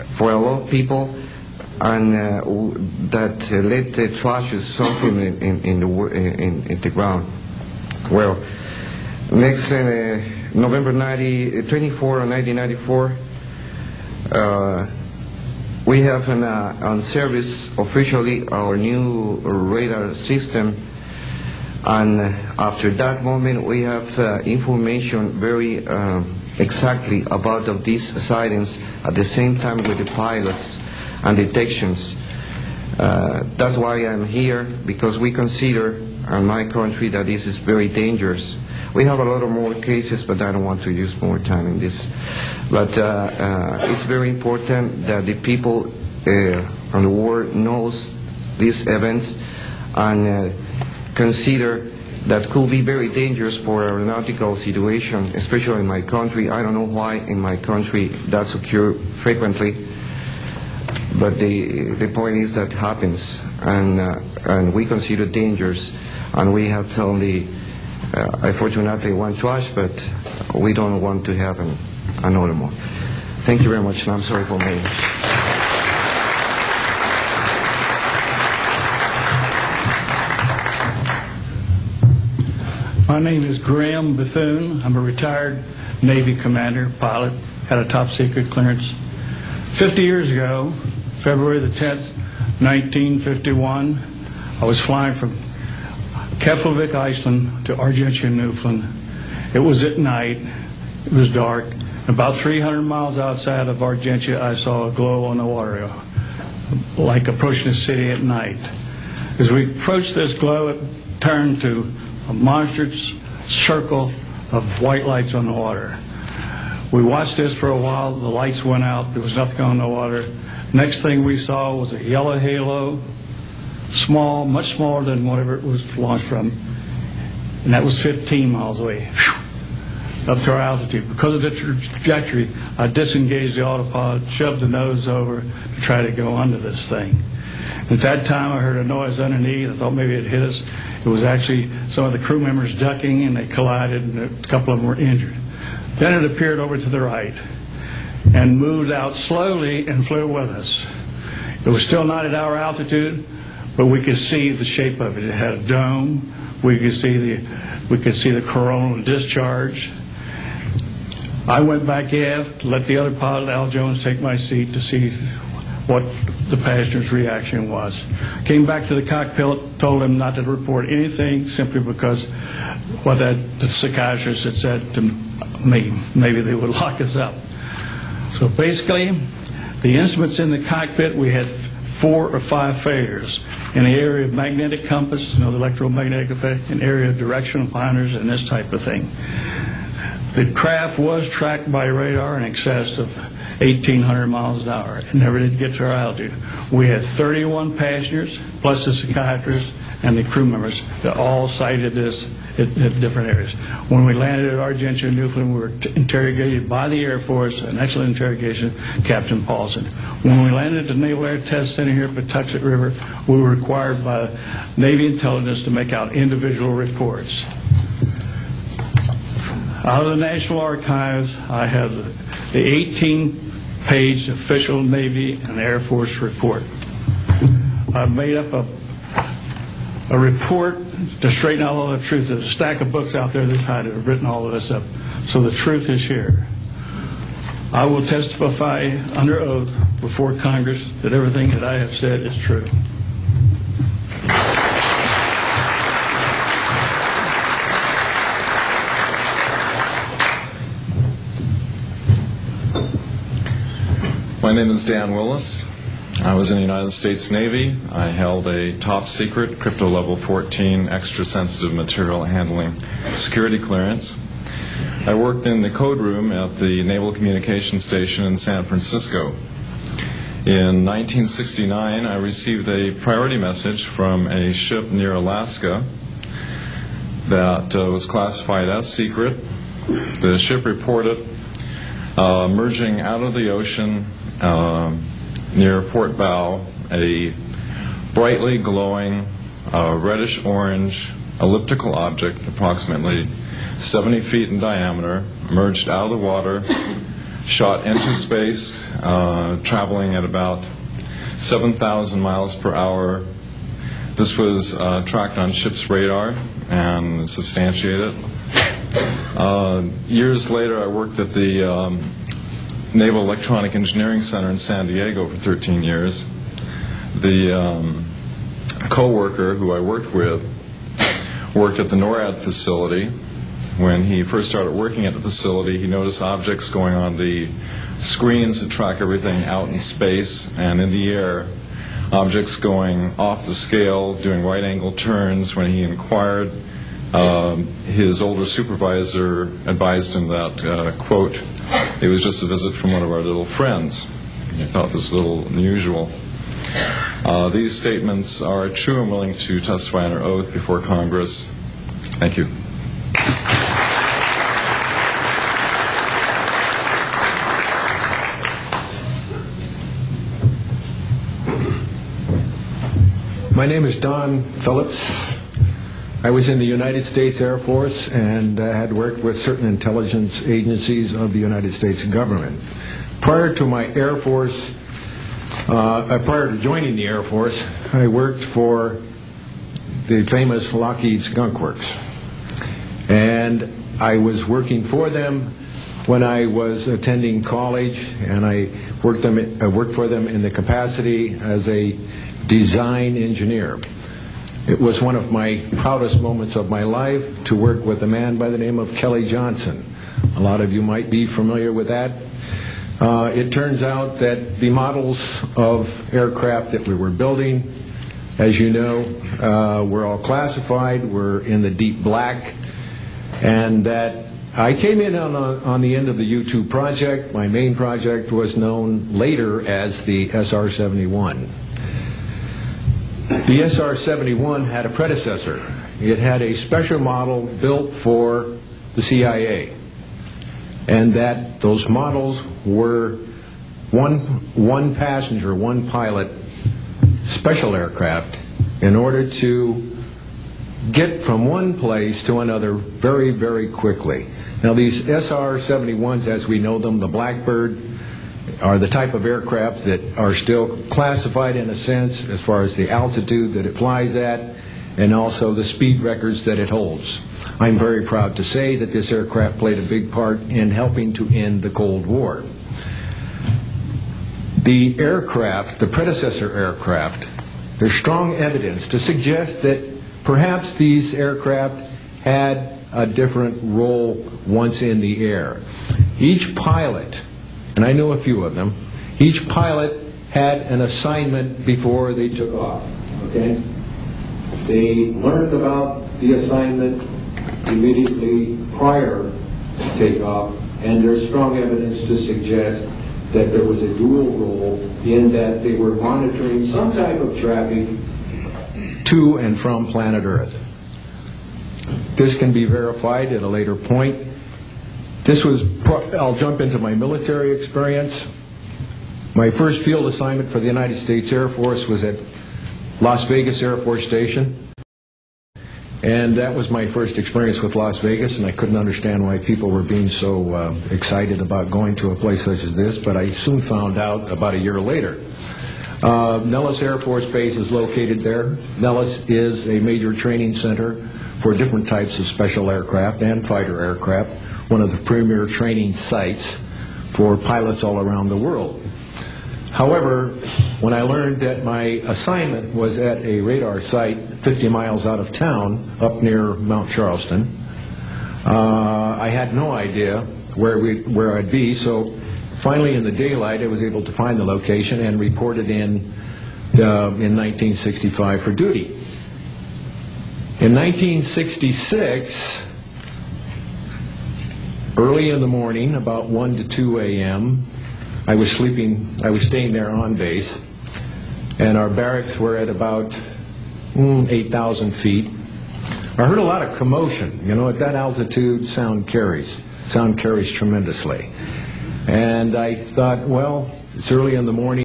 for a lot of people, and that let the trash is something in the ground. Well, next November 24, 1994, we have on service officially our new radar system, and after that moment we have information very exactly about of these sightings at the same time with the pilots and detections. That's why I'm here, because we consider in my country that this is very dangerous. We have a lot of more cases, but I don't want to use more time in this. But it's very important that the people on the world knows these events and consider that could be very dangerous for aeronautical situation, especially in my country. I don't know why in my country that's occur frequently, but the point is that happens, and we consider dangerous, and we have only unfortunately one trash, but we don't want to have another more. Thank you very much, and I'm sorry for my English. My name is Graham Bethune. I'm a retired Navy commander, pilot, had a top secret clearance. 50 years ago, February the 10th, 1951, I was flying from Keflavik, Iceland to Argentia, Newfoundland. It was at night, it was dark. About 300 miles outside of Argentia, I saw a glow on the water, like approaching the city at night. As we approached this glow, it turned to a monstrous circle of white lights on the water. We watched this for a while. The lights went out. There was nothing on the water. Next thing we saw was a yellow halo, small, much smaller than whatever it was launched from, and that was 15 miles away, up to our altitude. Because of the trajectory, I disengaged the autopilot, shoved the nose over to try to go under this thing. At that time, I heard a noise underneath. I thought maybe it hit us. It was actually some of the crew members ducking, and they collided, and a couple of them were injured. Then it appeared over to the right and moved out slowly and flew with us. It was still not at our altitude, but we could see the shape of it. It had a dome. We could see the coronal discharge. I went back aft to let the other pilot, Al Jones, take my seat to see what the passenger's reaction was. Came back to the cockpit, told him not to report anything, simply because what the psychiatrist had said to me, maybe they would lock us up. So basically, the instruments in the cockpit, we had 4 or 5 failures. In the area of magnetic compass, the electromagnetic effect, in the area of directional finders, and this type of thing. The craft was tracked by radar in excess of 1,800 miles an hour. It never did get to our altitude. We had 31 passengers, plus the psychiatrists and the crew members, that all cited this at different areas. When we landed at Argentia, Newfoundland, we were interrogated by the Air Force, an excellent interrogation, Captain Paulson. When we landed at the Naval Air Test Center here at Patuxent River, we were required by Navy intelligence to make out individual reports. Out of the National Archives, I have the 18-page official Navy and Air Force report. I've made up a report to straighten out all the truth. There's a stack of books out there this high that have written all of this up. So the truth is here. I will testify under oath before Congress that everything that I have said is true. My name is Dan Willis. I was in the United States Navy. I held a top secret crypto level 14 extra sensitive material handling security clearance. I worked in the code room at the Naval Communications Station in San Francisco. In 1969, I received a priority message from a ship near Alaska that was classified as secret. The ship reported emerging out of the ocean near port bow, a brightly glowing reddish-orange elliptical object, approximately 70 feet in diameter, emerged out of the water, shot into space, traveling at about 7,000 miles per hour. This was tracked on ship's radar and substantiated. Years later, I worked at the Naval Electronic Engineering Center in San Diego for 13 years. The co-worker who I worked with worked at the NORAD facility. When he first started working at the facility, he noticed objects going on the screens that track everything out in space and in the air, objects going off the scale, doing right-angle turns. When he inquired, his older supervisor advised him that, quote, it was just a visit from one of our little friends. He thought this was a little unusual. These statements are true. I'm willing to testify under oath before Congress. Thank you. My name is Don Phillips. I was in the United States Air Force and had worked with certain intelligence agencies of the United States government. Prior to my Air Force, prior to joining the Air Force, I worked for the famous Lockheed Skunk Works. And I was working for them when I was attending college, and I worked for them in the capacity as a design engineer. It was one of my proudest moments of my life to work with a man by the name of Kelly Johnson. A lot of you might be familiar with that. It turns out that the models of aircraft that we were building, as you know, were all classified, were in the deep black, and that I came in on the end of the U-2 project. My main project was known later as the SR-71. The SR-71 had a predecessor. It had a special model built for the CIA, and that those models were one passenger, one pilot special aircraft in order to get from one place to another very, very quickly. Now these SR-71s, as we know them, the Blackbird, are the type of aircraft that are still classified in a sense as far as the altitude that it flies at and also the speed records that it holds. I'm very proud to say that this aircraft played a big part in helping to end the Cold War. The aircraft, the predecessor aircraft, there's strong evidence to suggest that perhaps these aircraft had a different role once in the air. Each pilot, and I know a few of them, each pilot had an assignment before they took off. Okay? They learned about the assignment immediately prior to takeoff, and there's strong evidence to suggest that there was a dual role in that they were monitoring some type of traffic to and from planet Earth. This can be verified at a later point. I'll jump into my military experience. My first field assignment for the United States Air Force was at Las Vegas Air Force Station. And that was my first experience with Las Vegas, and I couldn't understand why people were being so excited about going to a place such as this, but I soon found out about a year later. Nellis Air Force Base is located there. Nellis is a major training center for different types of special aircraft and fighter aircraft, one of the premier training sites for pilots all around the world. However, when I learned that my assignment was at a radar site 50 miles out of town, up near Mount Charleston, I had no idea where I'd be, so finally in the daylight I was able to find the location and reported in 1965 for duty. In 1966, early in the morning, about 1 to 2 a.m., I was staying there on base, and our barracks were at about 8,000 feet. I heard a lot of commotion. You know, at that altitude, sound carries tremendously. And I thought, well, it's early in the morning.